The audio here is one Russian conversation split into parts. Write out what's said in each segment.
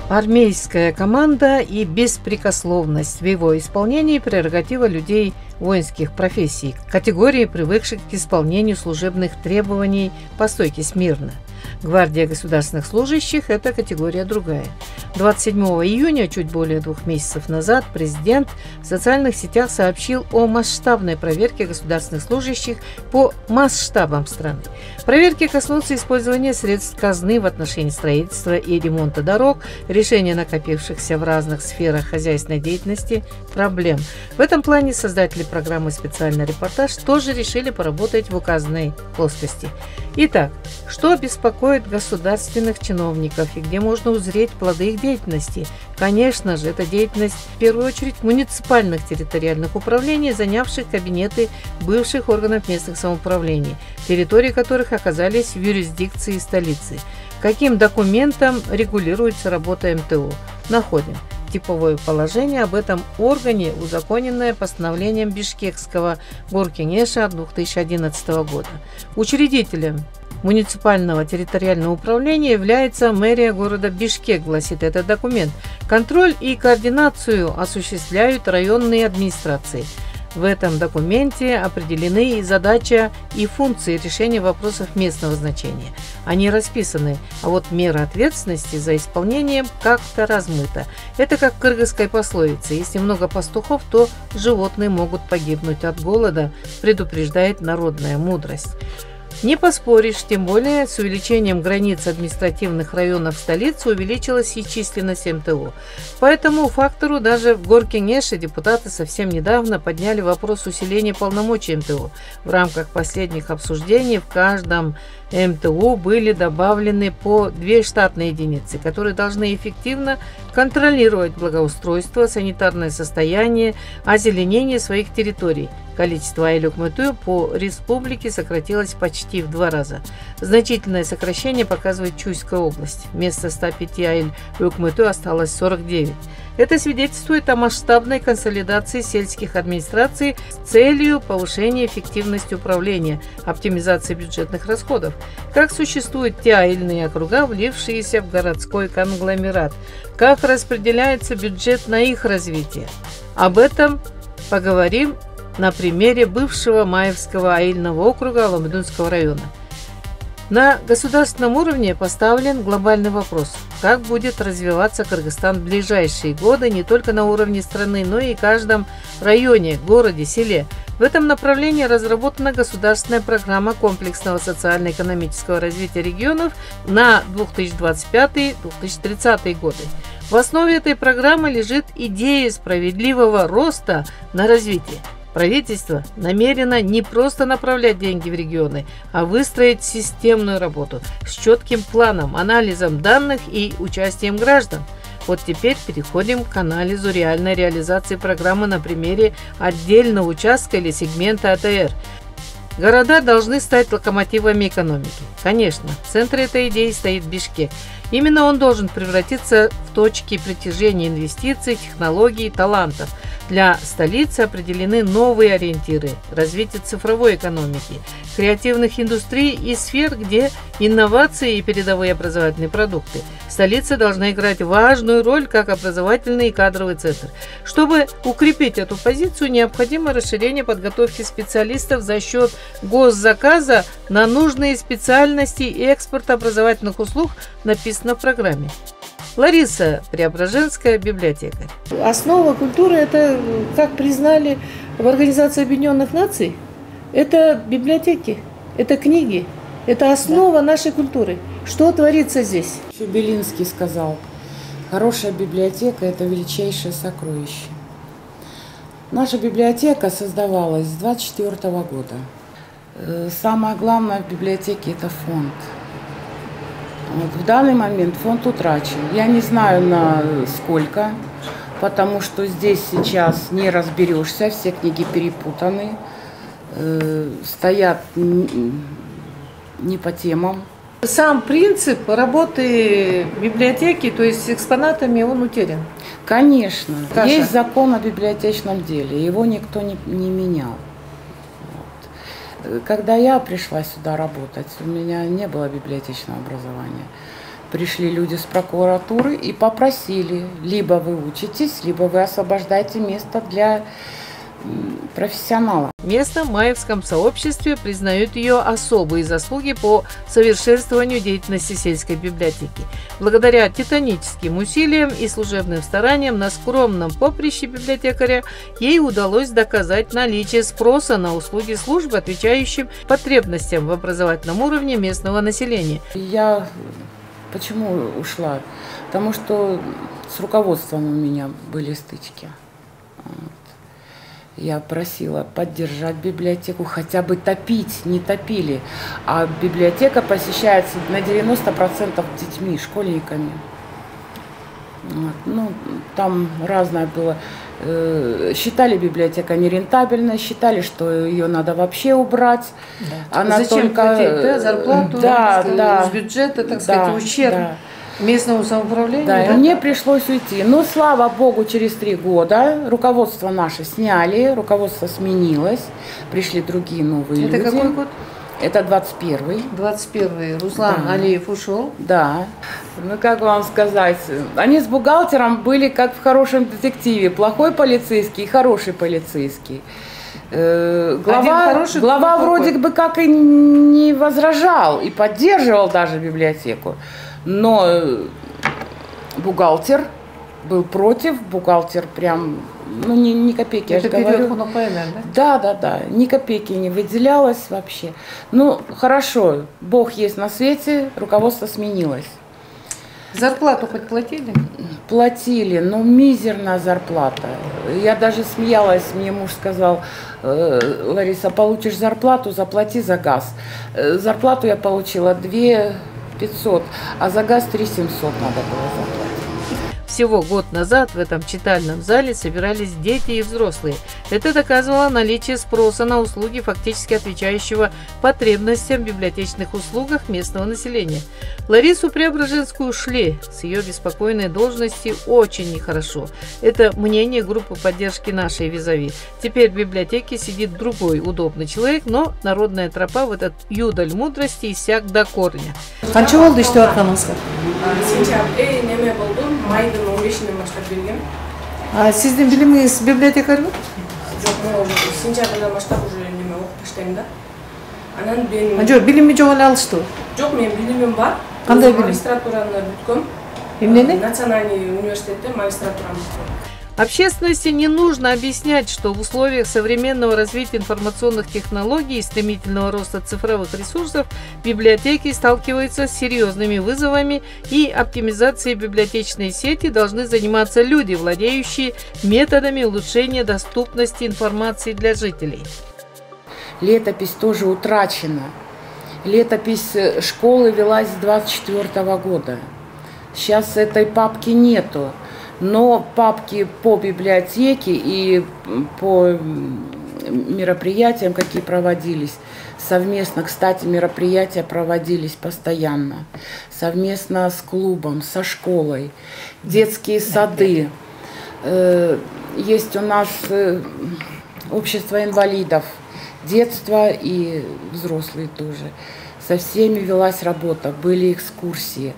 Армейская команда и беспрекословность в его исполнении – прерогатива людей воинских профессий, категории, привыкших к исполнению служебных требований по стойке смирно. Гвардия государственных служащих – это категория другая. 27 июня, чуть более 2 месяцев назад, президент в социальных сетях сообщил о масштабной проверке государственных служащих по масштабам страны. Проверки коснутся использования средств казны в отношении строительства и ремонта дорог, решения накопившихся в разных сферах хозяйственной деятельности проблем. В этом плане создатели программы «Специальный репортаж» тоже решили поработать в указанной плоскости. Итак, что беспокоит государственных чиновников и где можно узреть плоды их деятельности? Конечно же, это деятельность в первую очередь муниципальных территориальных управлений, занявших кабинеты бывших органов местных самоуправлений, территории которых оказались в юрисдикции столицы. Каким документом регулируется работа МТУ? Находим. Типовое положение об этом органе, узаконенное постановлением Бишкекского горкеңеша 2011 года. Учредителем муниципального территориального управления является мэрия города Бишкек, гласит этот документ. Контроль и координацию осуществляют районные администрации. В этом документе определены и задача, и функции решения вопросов местного значения. Они расписаны, а вот мера ответственности за исполнением как-то размыта. Это как в кыргызской пословице: если много пастухов, то животные могут погибнуть от голода, предупреждает народная мудрость. Не поспоришь, тем более с увеличением границ административных районов столицы увеличилась и численность МТУ. По этому фактору даже в горкеңеше депутаты совсем недавно подняли вопрос усиления полномочий МТУ. В рамках последних обсуждений в каждом МТУ были добавлены по 2 штатные единицы, которые должны эффективно контролировать благоустройство, санитарное состояние, озеленение своих территорий. Количество айлюк-мту по республике сократилось почти в 2 раза. Значительное сокращение показывает Чуйская область. Вместо 105 айлюк-мту осталось 49. Это свидетельствует о масштабной консолидации сельских администраций с целью повышения эффективности управления, оптимизации бюджетных расходов. Как существуют те или иные округа, влившиеся в городской конгломерат? Как распределяется бюджет на их развитие? Об этом поговорим на примере бывшего Маевского аильного округа Аламедунского района. На государственном уровне поставлен глобальный вопрос: как будет развиваться Кыргызстан в ближайшие годы не только на уровне страны, но и в каждом районе, городе, селе. В этом направлении разработана государственная программа комплексного социально-экономического развития регионов на 2025-2030 годы. В основе этой программы лежит идея справедливого роста на развитие. Правительство намерено не просто направлять деньги в регионы, а выстроить системную работу с четким планом, анализом данных и участием граждан. Вот теперь переходим к анализу реальной реализации программы на примере отдельного участка или сегмента АТР. Города должны стать локомотивами экономики. Конечно, в центре этой идеи стоит Бишкек. Именно он должен превратиться в точки притяжения инвестиций, технологий, талантов. Для столицы определены новые ориентиры развития цифровой экономики, креативных индустрий и сфер, где инновации и передовые образовательные продукты. Столица должна играть важную роль как образовательный и кадровый центр. Чтобы укрепить эту позицию, необходимо расширение подготовки специалистов за счет госзаказа на нужные специальности и экспорт образовательных услуг, написано в программе. Лариса Преображенская, библиотекарь. Основа культуры – это, как признали в Организации Объединенных Наций, это библиотеки, это книги, это основа нашей культуры. Что творится здесь? Еще Белинский сказал: хорошая библиотека – это величайшее сокровище. Наша библиотека создавалась с 1924 года. Самое главное в библиотеке – это фонд. Вот в данный момент фонд утрачен. Я не знаю на сколько, потому что здесь сейчас не разберешься, все книги перепутаны, стоят не по темам. Сам принцип работы библиотеки, то есть с экспонатами, он утерян. Конечно. Каша. Есть закон о библиотечном деле, его никто не менял. Когда я пришла сюда работать, у меня не было библиотечного образования. Пришли люди с прокуратуры и попросили, либо вы учитесь, либо вы освобождаете место для профессионала. В местном маевском сообществе признают ее особые заслуги по совершенствованию деятельности сельской библиотеки. Благодаря титаническим усилиям и служебным стараниям на скромном поприще библиотекаря ей удалось доказать наличие спроса на услуги службы, отвечающим потребностям в образовательном уровне местного населения. Я почему ушла? Потому что с руководством у меня были стычки. Я просила поддержать библиотеку, хотя бы топить, не топили. А библиотека посещается на 90% детьми, школьниками. Вот. Ну, там разное было. Считали библиотека нерентабельной, считали, что ее надо вообще убрать. Да. Она зачем только платить, да? Зарплату, да, из бюджета, так сказать, ущерб. Да. Местному самоуправлению? Да, мне пришлось уйти. Но, слава богу, через 3 года руководство наше сняли, руководство сменилось, пришли другие новые люди. Это какой год? Это 21-й. 21-й. Руслан Алиев ушел? Да. Ну, как вам сказать, они с бухгалтером были как в детективе. Плохой полицейский и хороший полицейский. Глава вроде бы как и не возражал, и поддерживал даже библиотеку. Но бухгалтер был против, бухгалтер прям, ну, ни копейки, я же говорю. Да, ни копейки не выделялось вообще. Ну, хорошо, Бог есть на свете, руководство сменилось. Зарплату хоть платили? Платили, но мизерная зарплата. Я даже смеялась, мне муж сказал: Лариса, получишь зарплату, заплати за газ. Зарплату я получила 2500, а за газ 3700 надо было заплатить. Всего год назад в этом читальном зале собирались дети и взрослые. Это доказывало наличие спроса на услуги, фактически отвечающего потребностям в библиотечных услугах местного населения. Ларису Преображенскую ушли с ее беспокойной должности очень нехорошо. Это мнение группы поддержки нашей Визави. Теперь в библиотеке сидит другой удобный человек, но народная тропа в этот юдаль мудрости иссяк до корня. Qancha bo'ldi ishlayotganingizga? Sentabr nima bo'ldim? Mayda 15-dan boshlab bergan. Sizning bilimingiz bibliotekarmi? Yo'q, men sentabrdan boshlab уже nima o'qib tashladim-da. Anan men Yo'q, bilimni jo'g'ina olishdi. Yo'q, men bilimim bor. Qanday bilim? Magistraturani bitdim. Именно? Национальный университетте магистратурani bitdim. Общественности не нужно объяснять, что в условиях современного развития информационных технологий и стремительного роста цифровых ресурсов библиотеки сталкиваются с серьезными вызовами, и оптимизацией библиотечной сети должны заниматься люди, владеющие методами улучшения доступности информации для жителей. Летопись тоже утрачена. Летопись школы велась с 24 года. Сейчас этой папки нету. Но папки по библиотеке и по мероприятиям, какие проводились, совместно, кстати, мероприятия проводились постоянно, совместно с клубом, со школой, детские сады. Есть у нас общество инвалидов, детство и взрослые тоже. Со всеми велась работа, были экскурсии.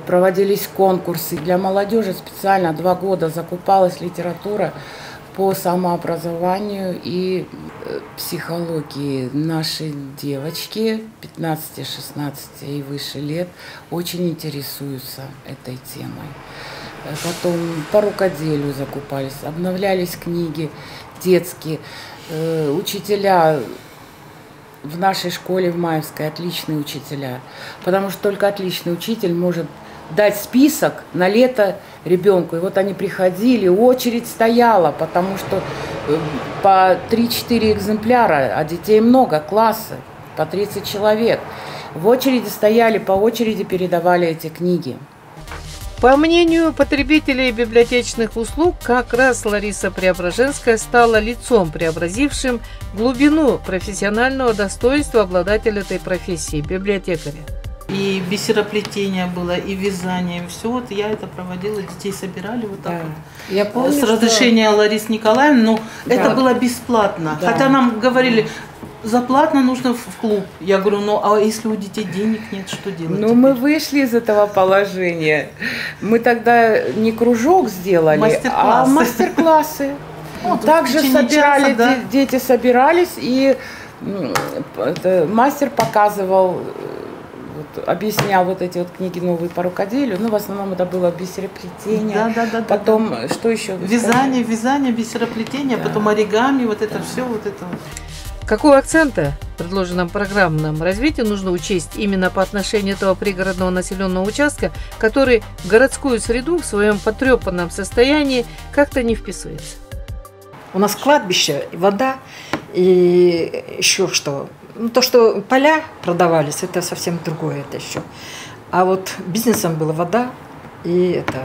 Проводились конкурсы. Для молодежи специально 2 года закупалась литература по самообразованию и психологии. Наши девочки 15, 16 и выше лет очень интересуются этой темой. Потом по рукоделию закупались, обновлялись книги детские. Учителя в нашей школе, в Маевской, отличные учителя, потому что только отличный учитель может дать список на лето ребенку. И вот они приходили, очередь стояла, потому что по 3-4 экземпляра, а детей много, классы, по 30 человек. В очереди стояли, по очереди передавали эти книги. По мнению потребителей библиотечных услуг, как раз Лариса Преображенская стала лицом, преобразившим глубину профессионального достоинства обладателя этой профессии – библиотекаря. И бисероплетение было, и вязание, и все. Вот я это проводила, детей собирали вот так вот. Я помню, с разрешения Ларисы Николаевны, но это было бесплатно. Да. Хотя нам говорили, заплатно нужно в клуб. Я говорю, ну а если у детей денег нет, что делать? Ну, теперь? мы вышли из этого положения. Мы тогда не кружок сделали, а мастер-классы. Также собирали, да? Дети собирались, и мастер показывал, объяснял вот эти вот книги новые по рукоделию. Ну, в основном это было бисероплетение. Да. Потом, что еще? Вязание, бисероплетение, потом оригами, вот это все, вот это вот. Какого акцента в предложенном программном развитии нужно учесть именно по отношению этого пригородного населенного участка, который в городскую среду в своем потрепанном состоянии как-то не вписывается? У нас кладбище, вода и еще что. Ну, то, что поля продавались, это совсем другое это еще. А вот бизнесом была вода и это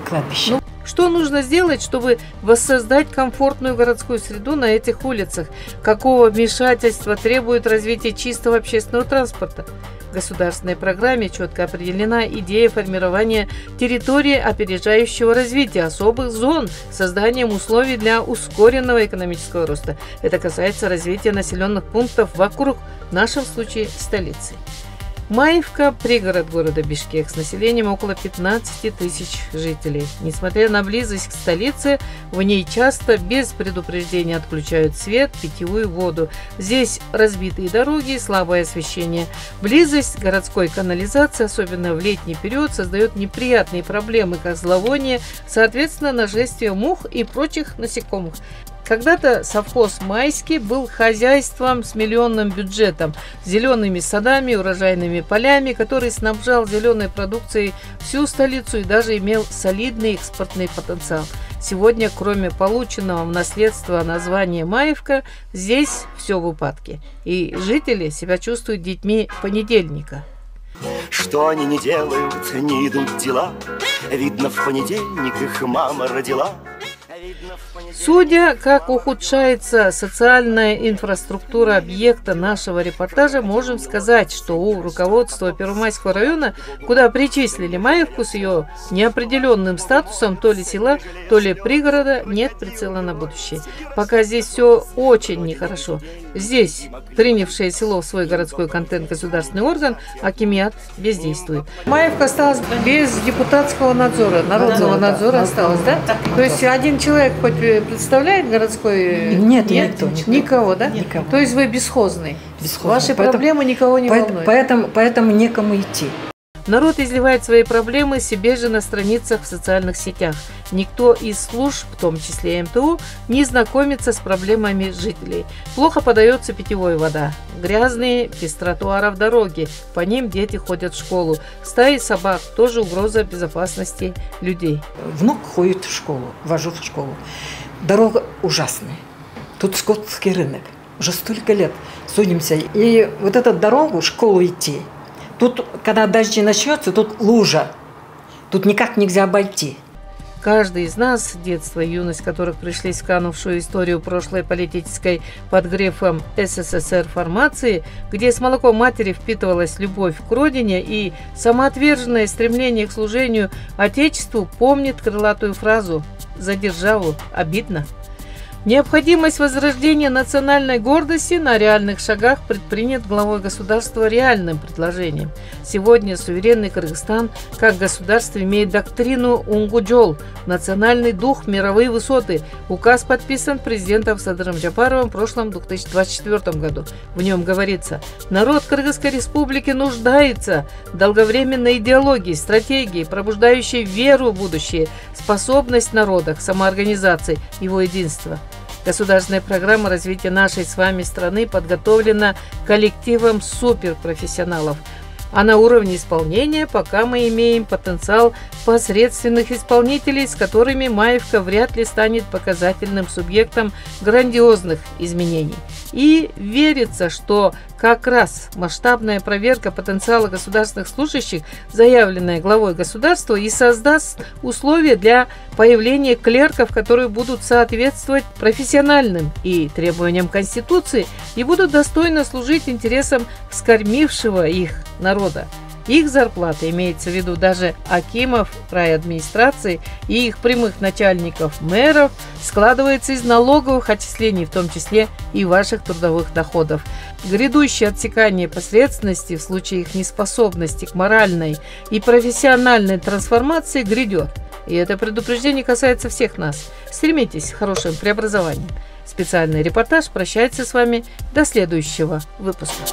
кладбище. Ну, что нужно сделать, чтобы воссоздать комфортную городскую среду на этих улицах? Какого вмешательства требует развитие чистого общественного транспорта? В государственной программе четко определена идея формирования территории опережающего развития, особых зон, созданием условий для ускоренного экономического роста. Это касается развития населенных пунктов вокруг, в нашем случае, столицы. Маевка – пригород города Бишкек с населением около 15 тысяч жителей. Несмотря на близость к столице, в ней часто без предупреждения отключают свет, питьевую воду. Здесь разбитые дороги и слабое освещение. Близость городской канализации, особенно в летний период, создает неприятные проблемы, как зловоние, соответственно, нашествие мух и прочих насекомых. Когда-то совхоз Майский был хозяйством с миллионным бюджетом, зелеными садами, урожайными полями, который снабжал зеленой продукцией всю столицу и даже имел солидный экспортный потенциал. Сегодня, кроме полученного в наследство названия Маевка, здесь все в упадке. И жители себя чувствуют детьми понедельника. Что они не делают, не идут дела. Видно, в понедельник их мама родила. Судя, как ухудшается социальная инфраструктура объекта нашего репортажа, можем сказать, что у руководства Первомайского района, куда причислили Маевку с ее неопределенным статусом то ли села, то ли пригорода, нет прицела на будущее. Пока здесь все очень нехорошо. Здесь принявшее село в свой городской контент государственный орган, акимиат бездействует. Маевка осталась без депутатского надзора, народного надзора осталась, да? То есть один человек хоть представляет городской... Нет, никого, да? Никого. То есть вы бесхозный. Ваши проблемы никого не волнуют. Поэтому некому идти. Народ изливает свои проблемы себе же на страницах в социальных сетях. Никто из служб, в том числе МТУ, не знакомится с проблемами жителей. Плохо подается питьевая вода. Грязные, без тротуаров дороги. По ним дети ходят в школу. Стаи собак – тоже угроза безопасности людей. Внук ходит в школу, вожу в школу. Дорога ужасная. Тут скотский рынок. Уже столько лет судимся. И вот эту дорогу, в школу идти, тут, когда дожди начнется, тут лужа. Тут никак нельзя обойти. Каждый из нас, детство и юность которых пришлись в канувшую историю прошлой политической под грифом СССР формации, где с молоком матери впитывалась любовь к родине и самоотверженное стремление к служению Отечеству, помнит крылатую фразу «За державу обидно». Необходимость возрождения национальной гордости на реальных шагах предпринят главой государства реальным предложением. Сегодня суверенный Кыргызстан как государство имеет доктрину «Унгуджол» – национальный дух, мировые высоты. Указ подписан президентом Садыром Джапаровым в прошлом 2024 году. В нем говорится: народ Кыргызской республики нуждается в долговременной идеологии, стратегии, пробуждающей веру в будущее, способность народа к самоорганизации, его единства. Государственная программа развития нашей с вами страны подготовлена коллективом суперпрофессионалов. А на уровне исполнения пока мы имеем потенциал посредственных исполнителей, с которыми Маевка вряд ли станет показательным субъектом грандиозных изменений. И верится, что как раз масштабная проверка потенциала государственных служащих, заявленная главой государства, и создаст условия для появления клерков, которые будут соответствовать профессиональным и требованиям Конституции и будут достойно служить интересам вскормившего их народа. Их зарплата, имеется в виду даже акимов райадминистрации и их прямых начальников, мэров, складывается из налоговых отчислений, в том числе и ваших трудовых доходов. Грядущее отсекание посредственности в случае их неспособности к моральной и профессиональной трансформации грядет. И это предупреждение касается всех нас. Стремитесь к хорошим преобразованиям. Специальный репортаж прощается с вами до следующего выпуска.